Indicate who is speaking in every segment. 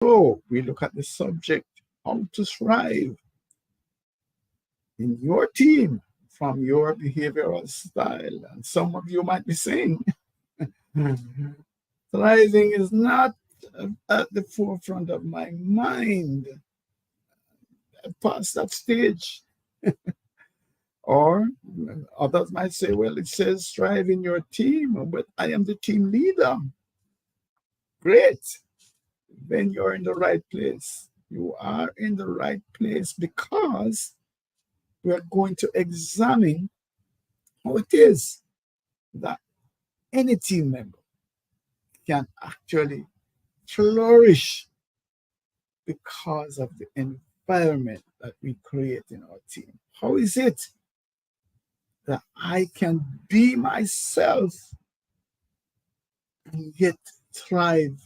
Speaker 1: So we look at the subject, how to thrive in your team from your behavioral style. And some of you might be saying, thriving is not at the forefront of my mind. Past that stage. Or others might say, well, it says strive in your team, but I am the team leader. Great. Then you're in the right place. You are in the right place because we're going to examine how it is that any team member can actually flourish because of the environment that we create in our team. How is it that I can be myself and yet thrive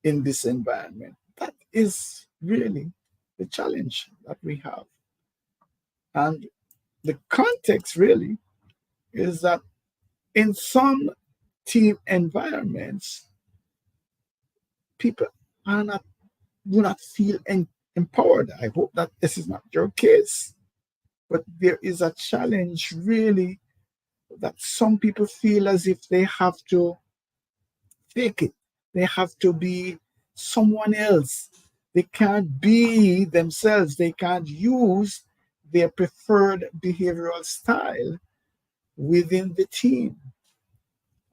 Speaker 1: in this environment? That is really the challenge that we have. And the context really is that in some team environments, people are not do not feel empowered. I hope that this is not your case. But there is a challenge really that some people feel as if they have to fake it. They have to be someone else. They can't be themselves. They can't use their preferred behavioral style within the team.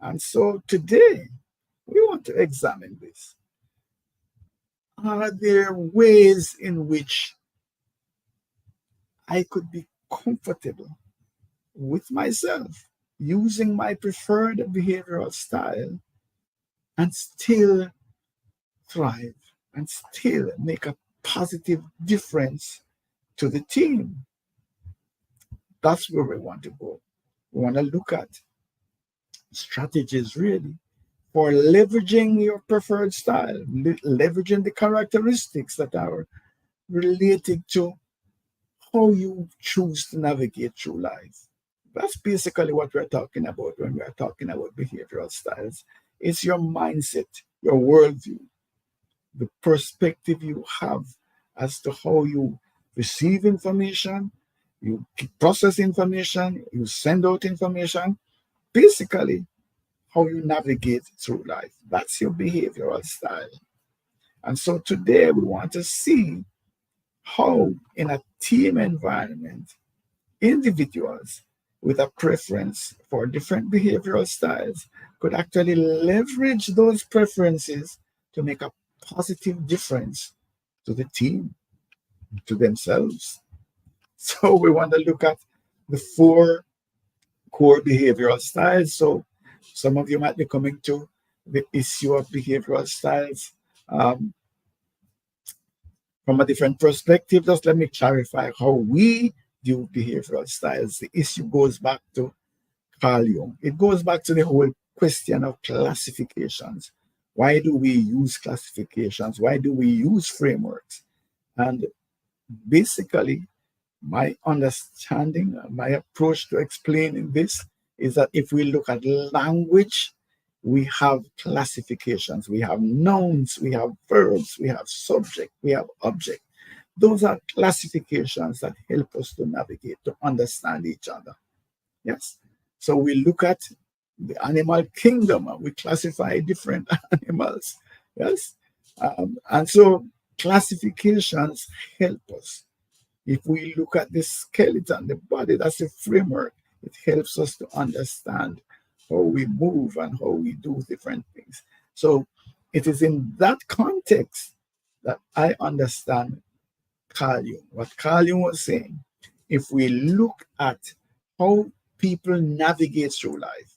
Speaker 1: And so today, we want to examine this. Are there ways in which I could be comfortable with myself using my preferred behavioral style and still thrive and still make a positive difference to the team? That's where we want to go. We want to look at strategies really for leveraging your preferred style, leveraging the characteristics that are related to how you choose to navigate through life. That's basically what we're talking about when we're talking about behavioral styles. It's your mindset, your worldview, the perspective you have as to how you receive information, you process information, you send out information, basically how you navigate through life. That's your behavioral style. And so today we want to see how, in a team environment, individuals with a preference for different behavioral styles could actually leverage those preferences to make a positive difference to the team, to themselves. So we want to look at the four core behavioral styles. So some of you might be coming to the issue of behavioral styles um, from a different perspective. Just let me clarify how we view behavioral styles. The issue goes back to Carl Jung. It goes back to the whole question of classifications. Why do we use classifications? Why do we use frameworks? And basically, my understanding, my approach to explaining this is that if we look at language, we have classifications. We have nouns, we have verbs, we have subject, we have object. Those are classifications that help us to navigate, to understand each other. Yes. So we look at the animal kingdom and we classify different animals. Yes. And so classifications help us. If we look at the skeleton, the body, that's a framework. It helps us to understand how we move and how we do different things. So it is in that context that I understand Carl Jung. What Carl Jung was saying, if we look at how people navigate through life,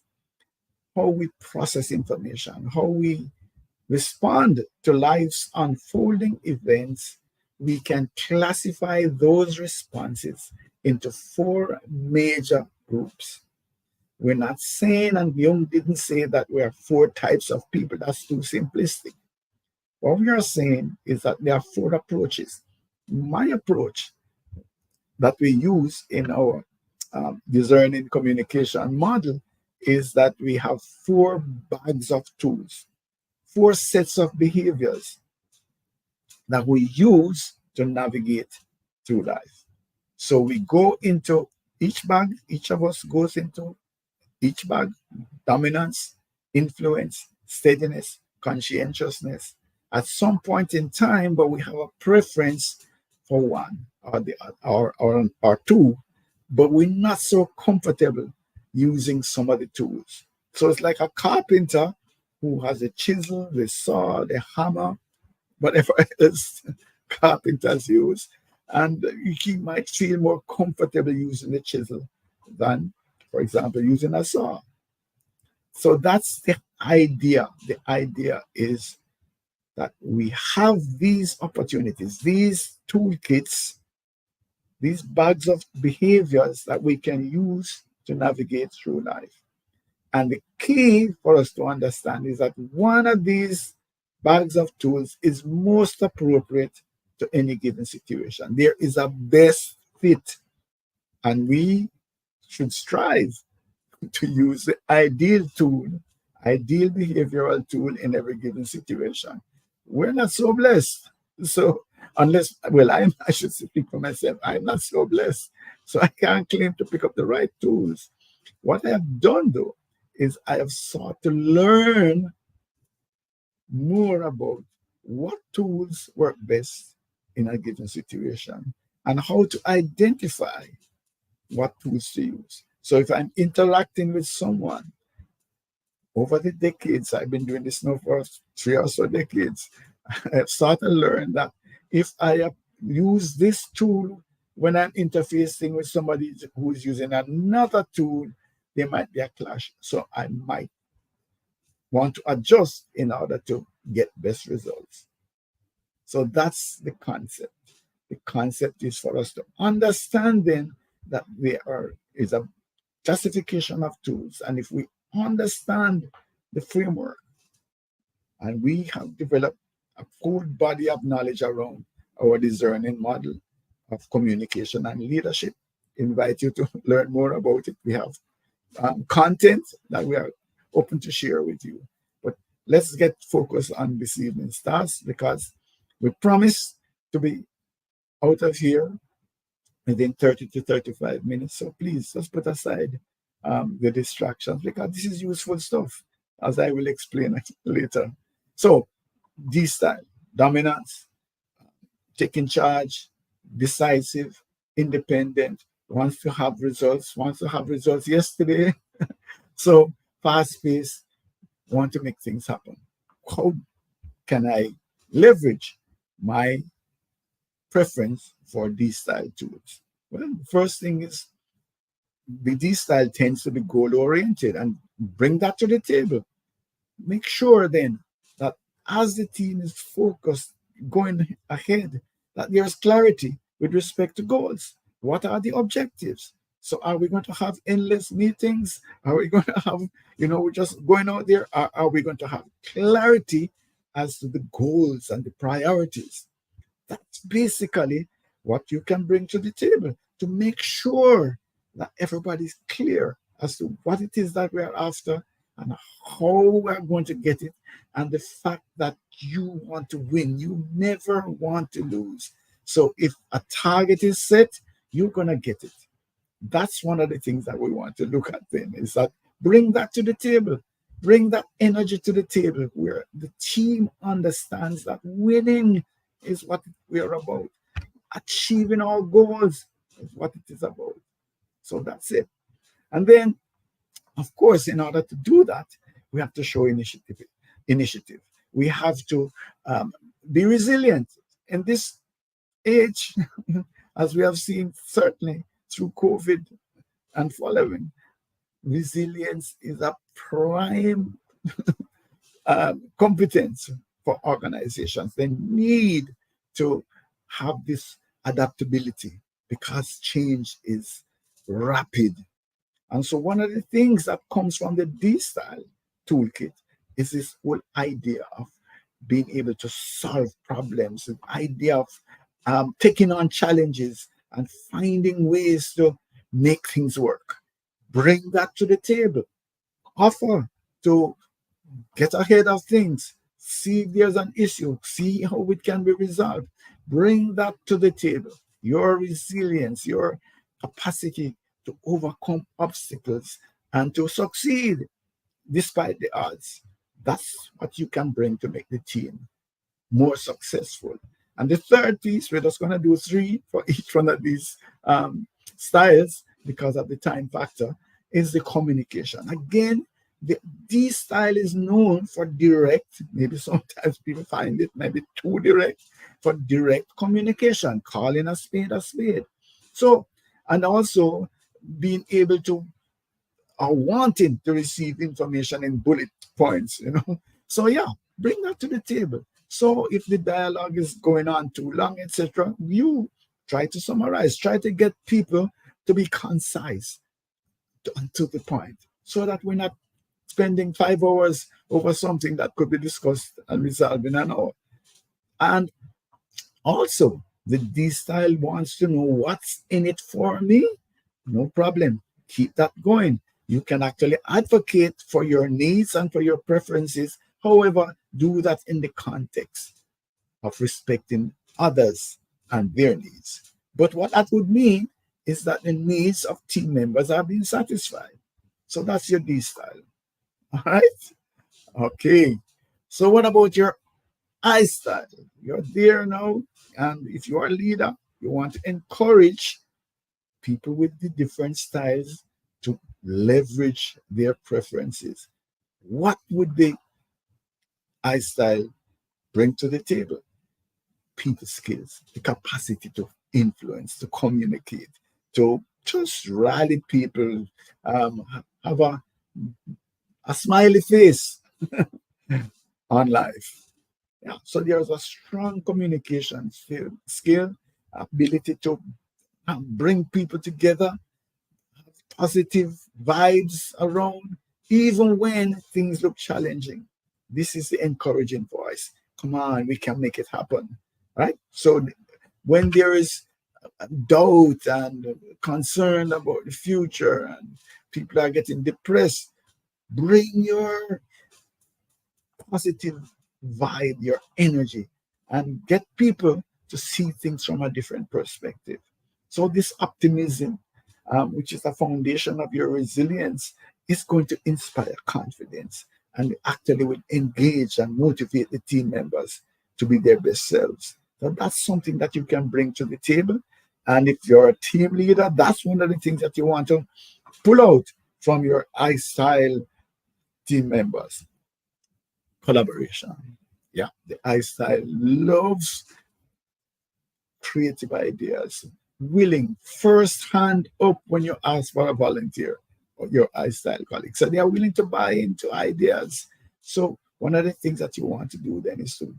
Speaker 1: how we process information, how we respond to life's unfolding events, we can classify those responses into four major groups. We're not saying, and Jung didn't say that we are four types of people. That's too simplistic. What we are saying is that there are four approaches. My approach that we use in our discerning communication model is that we have four bags of tools, four sets of behaviors that we use to navigate through life. So we go into each bag, each of us goes into each bag: dominance, influence, steadiness, conscientiousness. At some point in time, but we have a preference for one or two, but we're not so comfortable using some of the tools. So it's like a carpenter who has a chisel, the saw, the hammer, whatever else carpenters use, and he might feel more comfortable using the chisel than, for example, using a saw. So that's the idea. The idea is that we have these opportunities, these toolkits, these bags of behaviors that we can use to navigate through life. And the key for us to understand is that one of these bags of tools is most appropriate to any given situation. There is a best fit, and we should strive to use the ideal tool, ideal behavioral tool in every given situation. We're not so blessed. So, unless, well, I should speak for myself, I'm not so blessed. So, I can't claim to pick up the right tools. What I have done, though, is I have sought to learn more about what tools work best in a given situation and how to identify what tools to use. So if I'm interacting with someone over the decades, I've been doing this now for 3 or so decades, I've started to learn that if I use this tool when I'm interfacing with somebody who's using another tool, there might be a clash. So I might want to adjust in order to get best results. So that's the concept. The concept is for us to understand then that there is a classification of tools. And if we understand the framework and we have developed a full body of knowledge around our discerning model of communication and leadership, invite you to learn more about it. We have content that we are open to share with you. But let's get focused on this evening's task, because we promise to be out of here within 30 to 35 minutes. So please just put aside the distractions, because this is useful stuff, as I will explain later. So, D style: dominance, taking charge, decisive, independent, wants to have results yesterday. So, fast paced, want to make things happen. How can I leverage my preference for D style tools? Well, the first thing is the D style tends to be goal oriented, and bring that to the table. Make sure then that as the team is focused going ahead, that there's clarity with respect to goals. What are the objectives? So are we going to have endless meetings? Are we going to have, we're just going out there? Are we going to have clarity as to the goals and the priorities? That's basically what you can bring to the table to make sure that everybody's clear as to what it is that we are after and how we're going to get it, and the fact that you want to win. You never want to lose. So if a target is set, you're going to get it. That's one of the things that we want to look at then, is that bring that to the table. Bring that energy to the table where the team understands that winning is what we are about. Achieving our goals is what it is about. So that's it. And then, of course, in order to do that, we have to show initiative. We have to be resilient. In this age, as we have seen certainly through COVID and following, resilience is a prime competence for organizations. They need to have this adaptability because change is rapid. And so one of the things that comes from the D-Style toolkit is this whole idea of being able to solve problems, the idea of taking on challenges and finding ways to make things work. Bring that to the table. Offer to get ahead of things. See if there's an issue, see how it can be resolved. Bring that to the table. Your resilience, your capacity to overcome obstacles and to succeed despite the odds. That's what you can bring to make the team more successful. And the third piece, we're just going to do three for each one of these styles because of the time factor, is the communication. Again, the style is known for direct, maybe sometimes people find it maybe too direct, for direct communication, calling a spade a spade. So, and also being able to are wanting to receive information in bullet points, you know. So yeah, bring that to the table. So if the dialogue is going on too long, etc., you try to summarize, try to get people to be concise and to the point, so that we're not spending 5 hours over something that could be discussed and resolved in an hour. And also, the D style wants to know what's in it for me. No problem. Keep that going. You can actually advocate for your needs and for your preferences. However, do that in the context of respecting others and their needs. But what that would mean is that the needs of team members are being satisfied. So that's your D style. All right? Okay. So what about your I style? You're there now. And if you are a leader, you want to encourage people with the different styles to leverage their preferences. What would the I style bring to the table? People skills, the capacity to influence, to communicate, to just rally people, have a smiley face on life. Yeah. So there's a strong communication skill, ability to bring people together, positive vibes around, even when things look challenging. This is the encouraging voice. Come on, we can make it happen. Right? So when there is doubt and concern about the future and people are getting depressed, bring your positive vibe, your energy, and get people to see things from a different perspective. So, this optimism, which is the foundation of your resilience, is going to inspire confidence and actually will engage and motivate the team members to be their best selves. So, that's something that you can bring to the table. And if you're a team leader, that's one of the things that you want to pull out from your I-style team members. Collaboration. Yeah, the I style loves creative ideas, willing first hand up when you ask for a volunteer or your I style colleagues. So they are willing to buy into ideas. So one of the things that you want to do then is to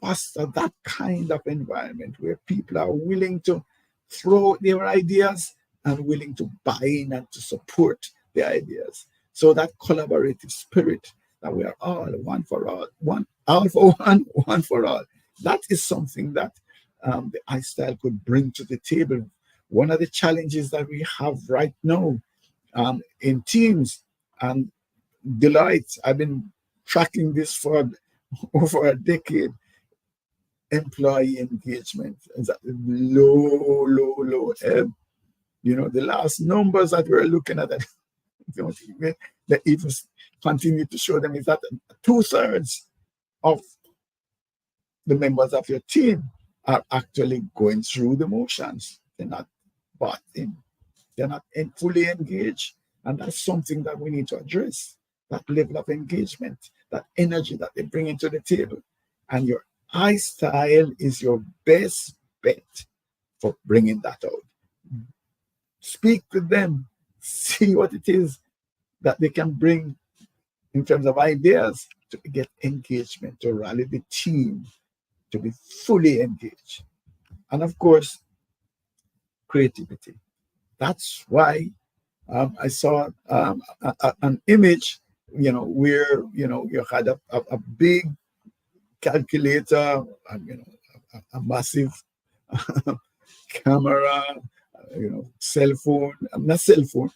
Speaker 1: foster that kind of environment where people are willing to throw their ideas and willing to buy in and to support the ideas. So that collaborative spirit that we are all one for all for one, one for all. That is something that the iStyle could bring to the table. One of the challenges that we have right now in teams and Deloitte, I've been tracking this for over a decade. Employee engagement is at low, low, low ebb. You know, the last numbers that we're looking at, don't even, they even continue to show them is that 2/3 of the members of your team are actually going through the motions. They're not bought in. They're not fully engaged. And that's something that we need to address. That level of engagement, that energy that they bring into the table. And your iStyle is your best bet for bringing that out. Speak with them, see what it is that they can bring in terms of ideas to get engagement, to rally the team, to be fully engaged. And of course, creativity. That's why I saw an image, where, you had a big calculator, and, a massive camera, cell phone, not cell phone,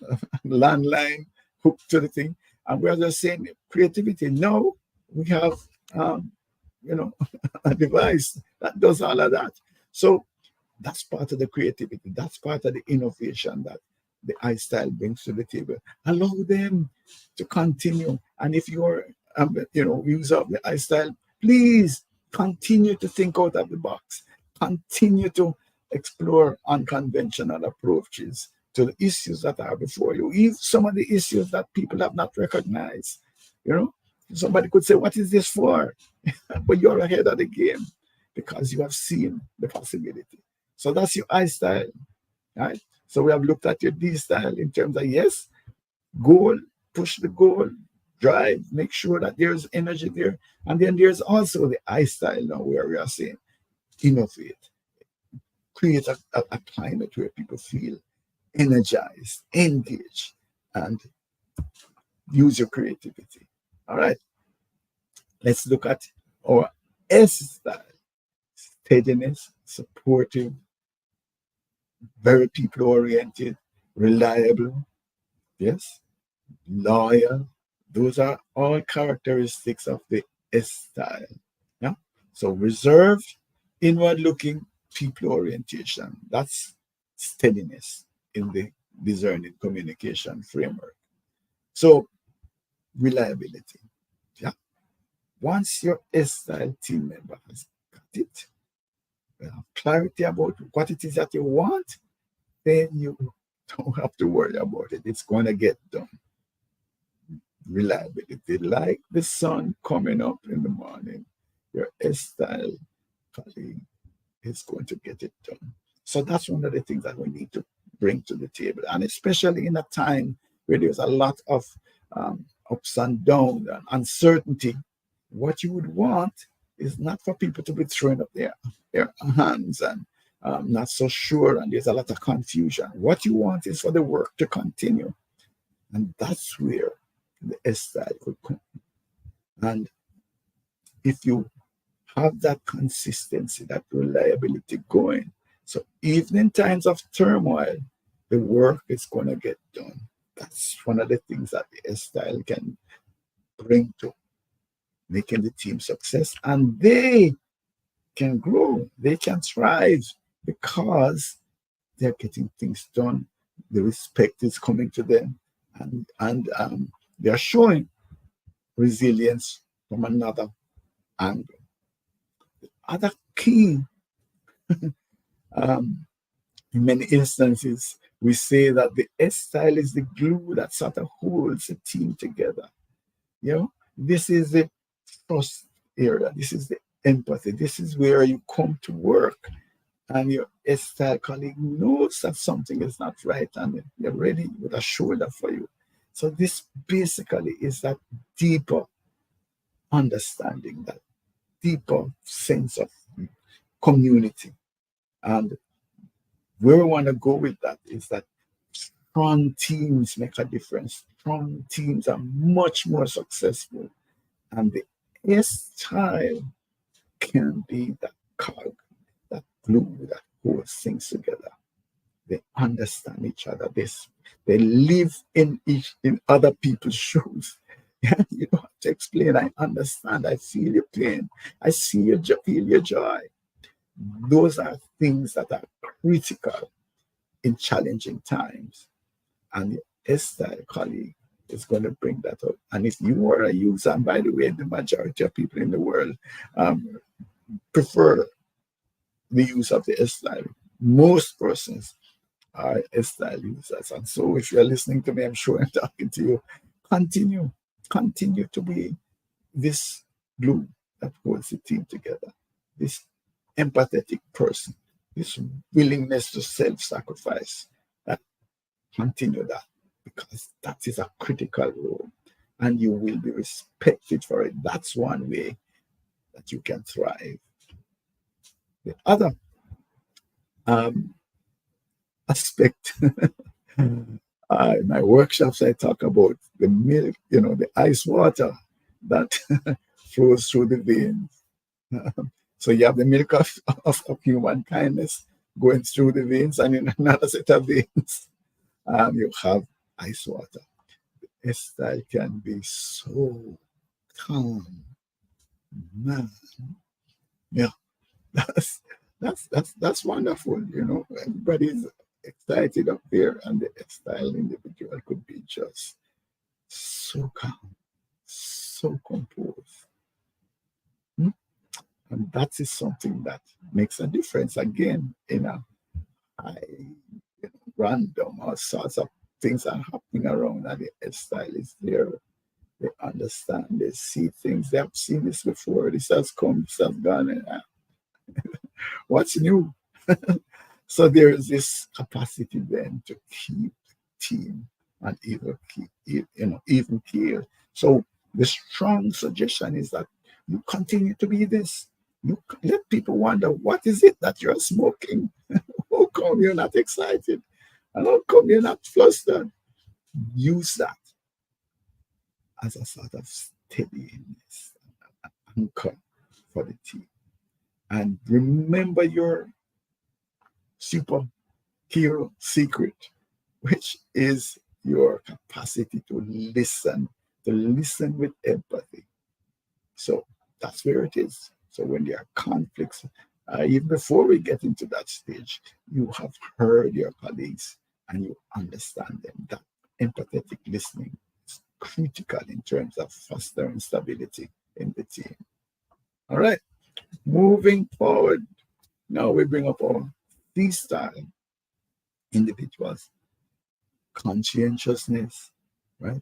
Speaker 1: landline hooked to the thing. And we're just saying creativity. No, we have um, you know, a device that does all of that. So that's part of the creativity. That's part of the innovation that the iStyle brings to the table. Allow them to continue. And if you're, user of the iStyle, please continue to think out of the box. Continue to explore unconventional approaches to the issues that are before you. Even some of the issues that people have not recognized. You know, somebody could say, "What is this for?" But you're ahead of the game because you have seen the possibility. So that's your I style, right? So we have looked at your D style in terms of yes, goal, push the goal, drive, make sure that there's energy there. And then there's also the I style now where we are saying innovate, create a climate where people feel energized, engaged, and use your creativity. All right, let's look at our S style, steadiness, supportive, very people oriented, reliable, yes, loyal. Those are all characteristics of the S style. Yeah. So reserved, inward looking, people orientation. That's steadiness in the discerning communication framework. So reliability. Yeah. Once your S style team member has got it, have clarity about what it is that you want, then you don't have to worry about it. It's going to get done. Reliability, like the sun coming up in the morning, your style colleague is going to get it done. So that's one of the things that we need to bring to the table. And especially in a time where there's a lot of ups and downs and uncertainty, what you would want is not for people to be throwing up their hands and not so sure, and there's a lot of confusion. What you want is for the work to continue. And that's where the S style could come. And if you have that consistency, that reliability going, so even in times of turmoil, the work is going to get done. That's one of the things that the S style can bring to making the team success. And they can grow, they can thrive because they're getting things done. The respect is coming to them, and they're showing resilience from another angle. Other key, um, in many instances, we say that the S style is the glue that sort of holds a team together. You know, this is the trust area. This is the empathy. This is where you come to work and your S style colleague knows that something is not right and they're ready with a shoulder for you. So this basically is that deeper understanding, that deeper sense of community. And where we want to go with that is that strong teams make a difference. Strong teams are much more successful. And the S style can be that cog, that glue that holds things together. They understand each other. They live in other people's shoes. You don't have to explain. I understand. I feel your pain. I see your feel your joy. Those are things that are critical in challenging times. And your S-style colleague is going to bring that up. And if you are a user, and by the way, the majority of people in the world prefer the use of the S-style. Most persons are S-style users. And so if you're listening to me, I'm sure I'm talking to you. Continue to be this glue that holds the team together. This empathetic person, this willingness to self-sacrifice. That continue that because that is a critical role, and you will be respected for it. That's one way that you can thrive. The other aspect. In my workshops, I talk about the milk, the ice water that flows through the veins. So you have the milk of human kindness going through the veins, and in another set of veins, you have ice water. A style can be so calm, Man, yeah, that's that's wonderful. Everybody's excited up there, and the style individual could be just so calm, so composed. Hmm? And that is something that makes a difference again in a high, random, all sorts of things are happening around, and the style is there. They understand, they see things, they have seen this before, this has come, this has gone, and what's new? So there is this capacity then to keep the team and even keep, even care. So the strong suggestion is that you continue to be this. You let people wonder, what is it that you're smoking? How come you're not excited? And how come you're not flustered? Use that as a sort of steadiness, anchor for the team. And remember your superhero secret, which is your capacity to listen with empathy. So that's where it is. So when there are conflicts, even before we get into that stage, you have heard your colleagues and you understand them. That empathetic listening is critical in terms of fostering stability in the team. All right, moving forward. Now we bring up our freestyle individuals, conscientiousness, right?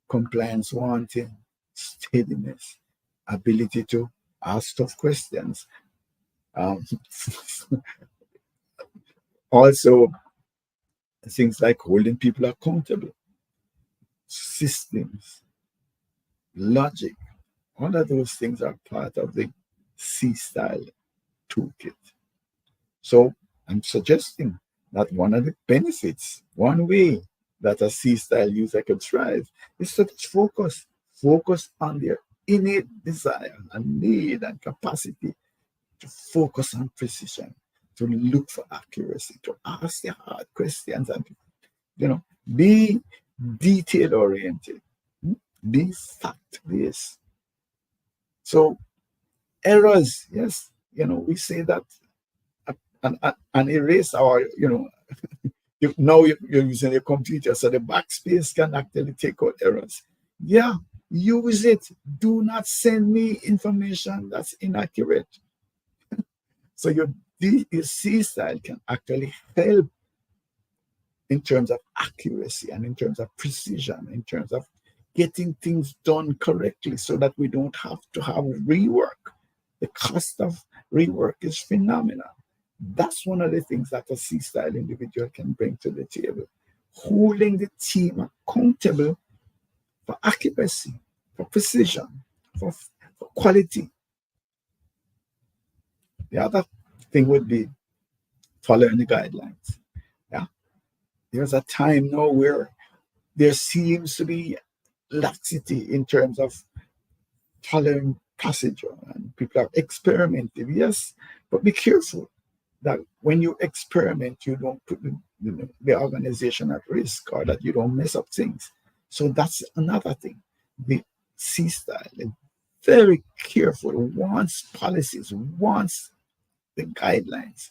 Speaker 1: Compliance wanting, steadiness, ability to ask tough questions. Um, Also, things like holding people accountable, systems, logic, all of those things are part of the C style toolkit. So I'm suggesting that one of the benefits, one way that a C style user can thrive is to just focus on their innate desire and need and capacity to focus on precision, to look for accuracy, to ask the hard questions, and be detail oriented, be fact based. So errors, yes, we say that an erase or now you're using a computer, so the backspace can actually take out errors. Yeah, use it. Do not send me information that's inaccurate. So your C style can actually help in terms of accuracy and in terms of precision, in terms of getting things done correctly so that we don't have to have rework. The cost of rework is phenomenal. That's one of the things that a C style individual can bring to the table. Holding the team accountable for accuracy, for precision, for quality. The other thing would be following the guidelines. Yeah. There's a time now where there seems to be laxity in terms of following procedure and people are experimenting. Yes, but be careful that when you experiment, you don't put the organization at risk or that you don't mess up things. So that's another thing. The C style is very careful, wants policies, wants the guidelines,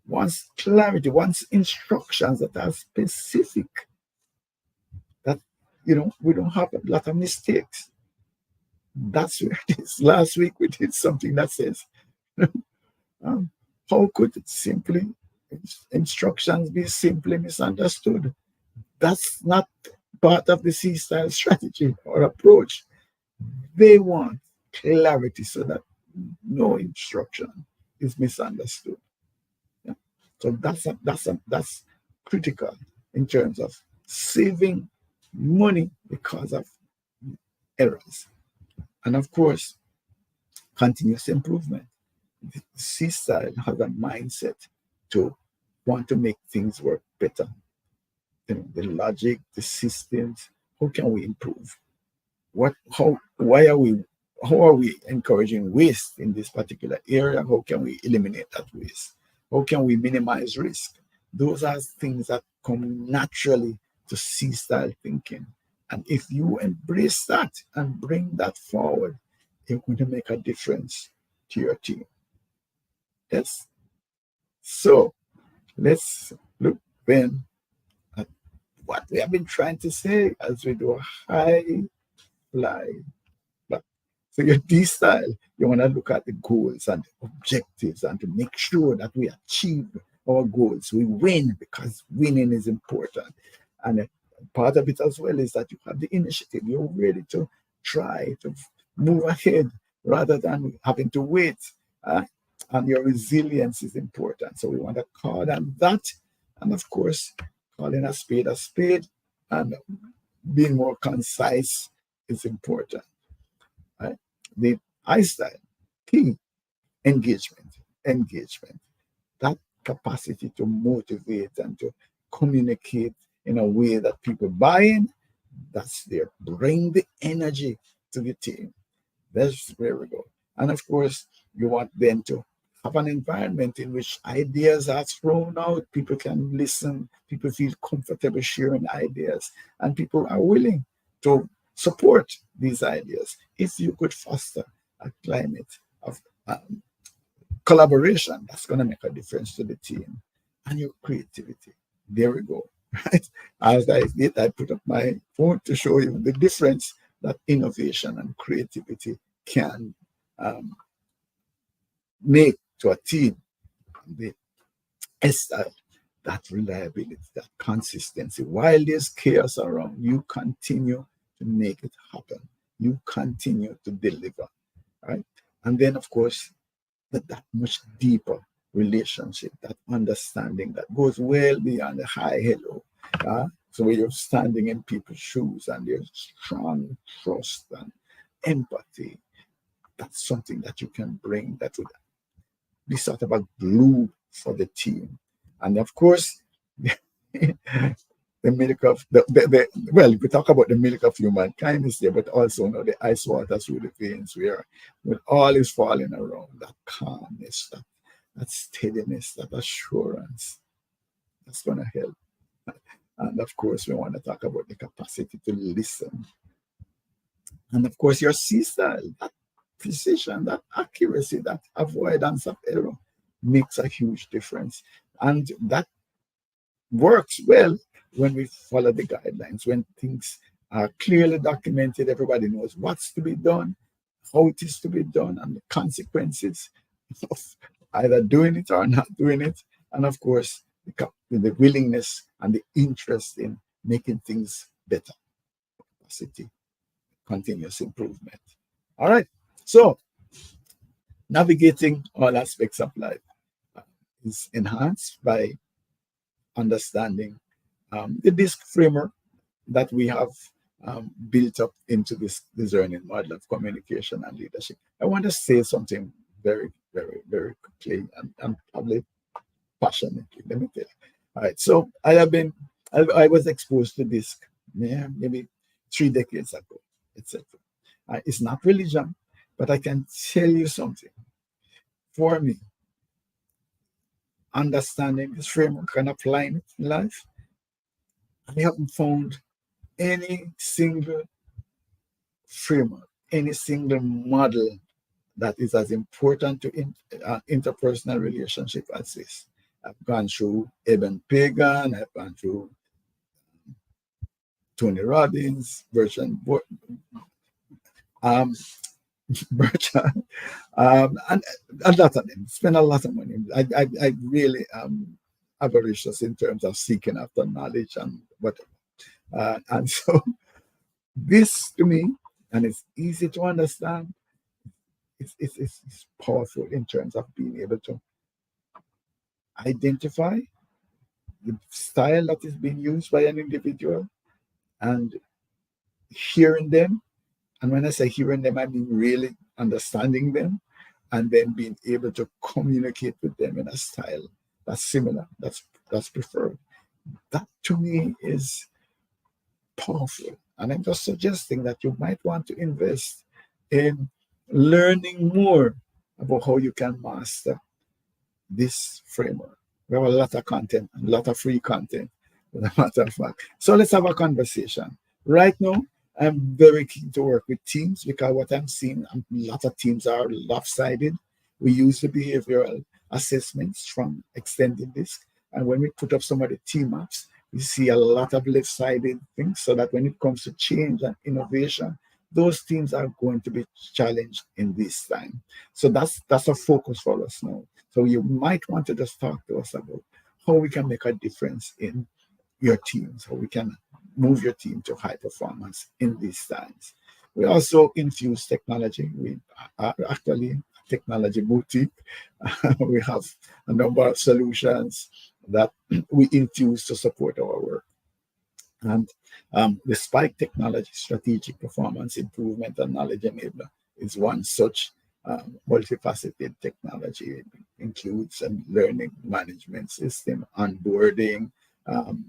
Speaker 1: wants clarity, wants instructions that are specific, that we don't have a lot of mistakes. That's where it is. Last week we did something that says, um, how could it simply instructions be simply misunderstood? That's not part of the C style strategy or approach. They want clarity so that no instruction is misunderstood. Yeah. So that's critical in terms of saving money because of errors. And of course, continuous improvement. The C style has a mindset to want to make things work better. The logic, the systems, how can we improve? How are we encouraging waste in this particular area? How can we eliminate that waste? How can we minimize risk? Those are things that come naturally to C style thinking. And if you embrace that and bring that forward, you're going to make a difference to your team. Yes. So let's look then at what we have been trying to say as we do a high fly back. So your D style, you want to look at the goals and the objectives and to make sure that we achieve our goals. We win because winning is important. And part of it as well is that you have the initiative. You're ready to try to move ahead rather than having to wait. Uh, and your resilience is important. So we want to call on that. And of course, calling a spade, and being more concise is important. Right? The I style, key, engagement, engagement. That capacity to motivate and to communicate in a way that people buy in, that's there. Bring the energy to the team. That's where we go. And of course, you want them to have an environment in which ideas are thrown out. People can listen. People feel comfortable sharing ideas. And people are willing to support these ideas. If you could foster a climate of collaboration, that's going to make a difference to the team. And your creativity. There we go. Right? As I did, I put up my phone to show you the difference that innovation and creativity can make to a team. The style, that reliability, that consistency. While there's chaos around, you continue to make it happen. You continue to deliver, right? And then, of course, that much deeper relationship, that understanding that goes well beyond the hi, hello. So when you're standing in people's shoes and there's strong trust and empathy, that's something that you can bring that would be sort of a glue for the team. And of course, the milk of well, we talk about the milk of humankind is there, but also the ice water through the veins, where when all is falling around, that calmness, that steadiness, that assurance, that's going to help. And of course, we want to talk about the capacity to listen. And of course, your C style, that precision, that accuracy, that avoidance of error makes a huge difference. And that works well when we follow the guidelines, when things are clearly documented, everybody knows what's to be done, how it is to be done, and the consequences of either doing it or not doing it. And of course, the willingness and the interest in making things better, capacity, continuous improvement. All right. So, navigating all aspects of life is enhanced by understanding the DISC framework that we have built up into this discerning model of communication and leadership. I want to say something very, very, very quickly and probably passionately. Let me tell you. All right. So I was exposed to DISC, maybe 3 decades ago, etc. It's not religion, but I can tell you something. For me, understanding this framework and applying it in life, I haven't found any single framework, any single model that is as important to interpersonal relationship as this. I've gone through Eben Pagan, I've gone through Tony Robbins, Bertrand, and a lot of them. Spend a lot of money. I really am avaricious in terms of seeking after knowledge and whatever. And so this to me, and it's easy to understand, it's powerful in terms of being able to identify the style that is being used by an individual and hearing them. And when I say hearing them, I mean really understanding them and then being able to communicate with them in a style that's similar, that's preferred. That to me is powerful. And I'm just suggesting that you might want to invest in learning more about how you can master this framework. We have a lot of content, a lot of free content, as a matter of fact. So let's have a conversation. Right now, I'm very keen to work with teams because what I'm seeing, a lot of teams are lopsided. We use the behavioral assessments from extended disc, and when we put up some of the team maps, we see a lot of left-sided things. So that when it comes to change and innovation, those teams are going to be challenged in this time. So that's a focus for us now. So you might want to just talk to us about how we can make a difference in your teams, how we can move your team to high performance in these times. We also infuse technology. We are actually a technology boutique. We have a number of solutions that we infuse to support our work. And the Spike Technology Strategic Performance Improvement and Knowledge Enabler is one such multifaceted technology. It includes a learning management system, onboarding, um,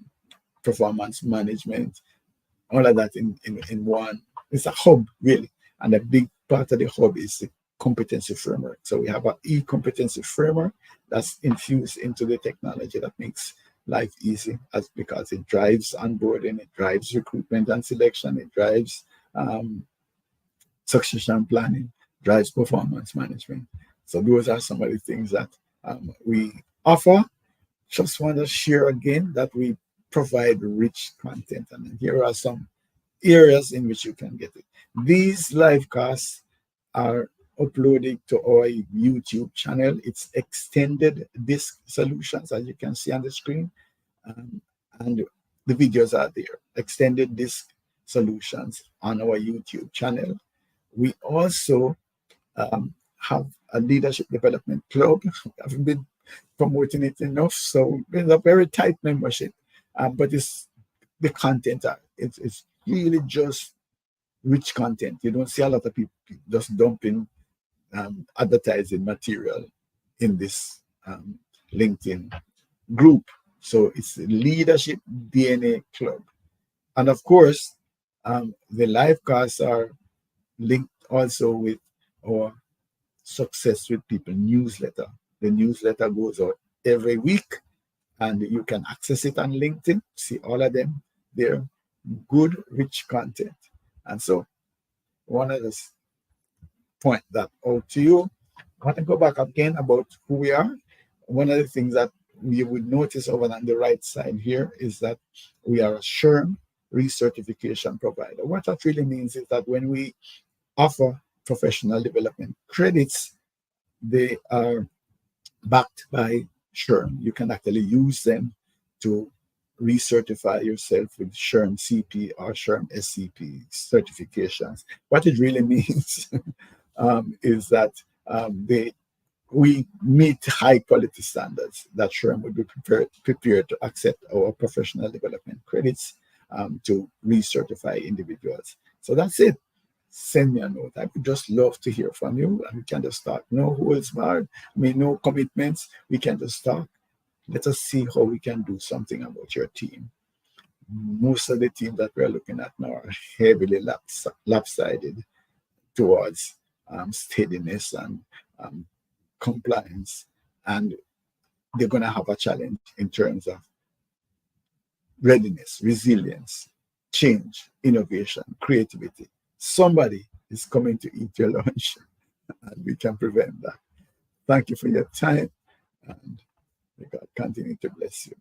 Speaker 1: performance management, all of that in one. It's a hub, really. And a big part of the hub is the competency framework. So we have an e-competency framework that's infused into the technology that makes life easy as because it drives onboarding, it drives recruitment and selection, it drives succession planning, drives performance management. So those are some of the things that we offer. Just want to share again that we provide rich content, and here are some areas in which you can get it. These live casts are uploaded to our YouTube channel. It's extended disc solutions, as you can see on the screen, and the videos are there. Extended disc solutions on our YouTube channel. We also have a leadership development club. I've been promoting it enough, so it's a very tight membership, but it's the content. It's really just rich content. You don't see a lot of people just dumping advertising material in this LinkedIn group. So it's the Leadership DNA Club, and of course, the live casts are linked also with our Success with People newsletter. The newsletter goes out every week, and you can access it on LinkedIn. See all of them there. Good, rich content. And so, I want to just point that out to you. I want to go back again about who we are. One of the things that you would notice over on the right side here is that we are a SHRM recertification provider. What that really means is that when we offer professional development credits, they are backed by SHRM. You can actually use them to recertify yourself with SHRM CP or SHRM SCP certifications. What it really means is that we meet high quality standards that SHRM would be prepared to accept our professional development credits to recertify individuals. So that's it. Send me a note. I would just love to hear from you, and we can just talk. No holds barred. I mean, no commitments. We can just talk. Let us see how we can do something about your team. Most of the teams that we're looking at now are heavily lopsided towards steadiness and compliance, and they're going to have a challenge in terms of readiness, resilience, change, innovation, creativity. Somebody is coming to eat your lunch, and we can prevent that. Thank you for your time, and may God continue to bless you.